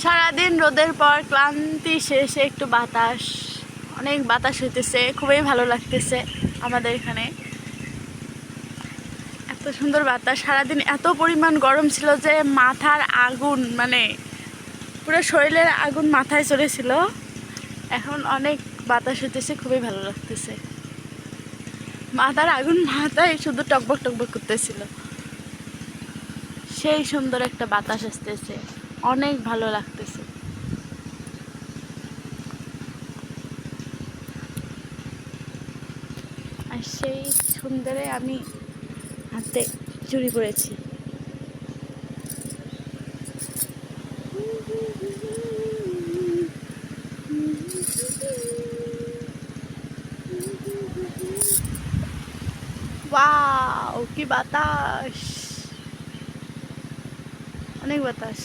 সারাদিন রোদের পর ক্লান্তি শেষে একটু বাতাস, অনেক বাতাস হইতেছে, খুবই ভালো লাগতেছে। আমাদের এখানে এত সুন্দর বাতাস। সারাদিন এত পরিমাণ গরম ছিল যে মাথার আগুন, মানে পুরো শরীরের আগুন মাথায় চড়েছিল। এখন অনেক বাতাস হইতেছে, খুবই ভালো লাগতেছে। মাথার আগুন মাথায় শুধু টকবক টকবক করতেছিল। সেই সুন্দর একটা বাতাস আসতেছে, অনেক ভালো লাগতেছে। আর সেই সুন্দরে আমি হাতে চুরি করেছি। ওয়াও, কি বাতাস, অনেক বাতাস।